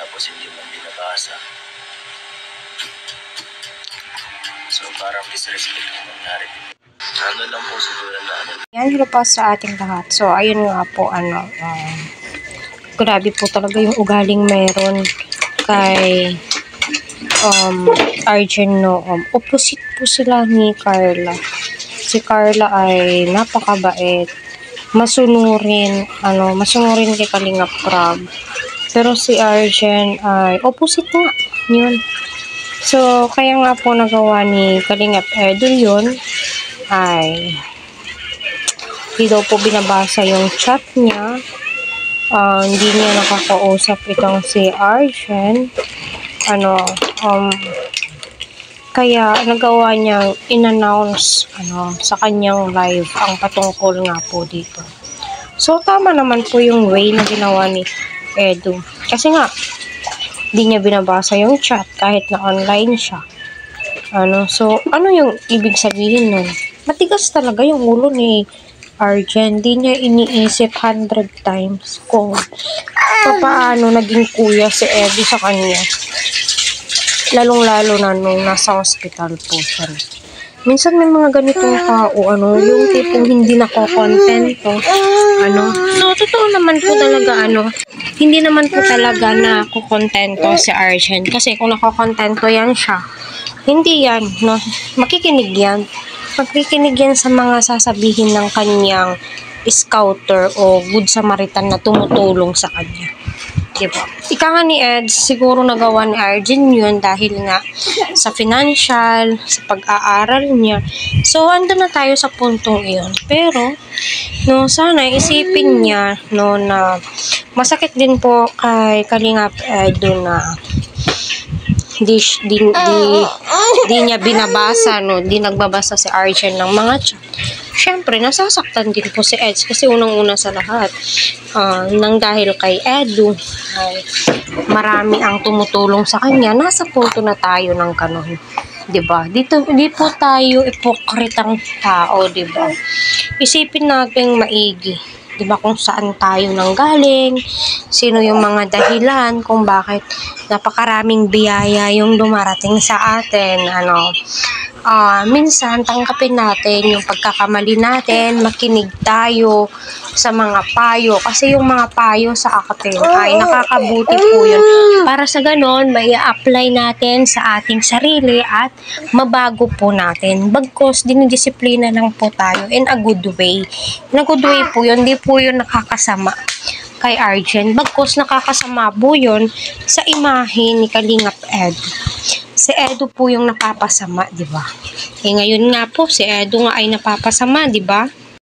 tapos hindi mo binabasa. So parang disrespect yung nangyari dito. Ano lang po siguro na ano. Yan, hello po sa ating lahat. So, ayun nga po, grabe po talaga yung ugaling meron kay Arjen Noom. Opposite po sila ni Carla. Si Carla ay napakabait, masunurin kay Kalingap Prab. Pero si Arjen ay opposite nga, yun. So, kaya nga po nagawa ni Kalingap Edu yun, ay hindi daw po binabasa yung chat niya. Hindi niya nakakausap itong si Arjen. Kaya nagawa niyang in-announce sa kanyang live ang patungkol nga po dito. So, tama naman po yung way na ginawa ni Edu. Kasi nga, hindi niya binabasa yung chat kahit na online siya. So, ano yung ibig sabihin nun? Matigas talaga yung ulo ni Arjen. Di niya iniisip 100 times kung paano naging kuya si Edu sa kanya. Lalong-lalo na nung nasa hospital po siya. Minsan may mga ganitong tao, yung tipong hindi nakokontento. So, totoo naman po talaga, hindi naman po talaga nakokontento si Arjen. Kasi kung nakokontento yan siya, hindi yan, makikinig yan. Makikinig yan sa mga sasabihin ng kanyang scouter o good Samaritan na tumutulong sa kanya. Diba? Ika nga ni Ed, siguro nagawa ni Arjen yun dahil nga sa financial, sa pag-aaral niya. So, andun na tayo sa puntong iyon. Pero, sana isipin niya, na masakit din po kay Kalingap Edu na di niya binabasa, di nagbabasa si Arjen ng mga chat. Siyempre, nasasaktan din po si Eds kasi unang-una sa lahat, nang dahil kay Edu, ay marami ang tumutulong sa kanya, nasa punto na tayo ng kanon. Diba? Di po tayo ipokritang tao, diba? Isipin natin maigi. Diba kung saan tayo nanggaling, sino yung mga dahilan kung bakit napakaraming biyaya yung dumarating sa atin, minsan tanggapin natin yung pagkakamali natin, makinig tayo sa mga payo kasi yung mga payo sa atin ay nakakabuti po yun para sa ganon may apply natin sa ating sarili at mabago po natin bagkos dinidisiplina lang po tayo in a good way po yun, hindi po yun nakakasama kay Arjen, bagkos nakakasama po yun sa imahe ni Kalingap Edu. Si Edu po yung napapasama, di ba? Ngayon nga po, si Edu nga ay napapasama, di ba?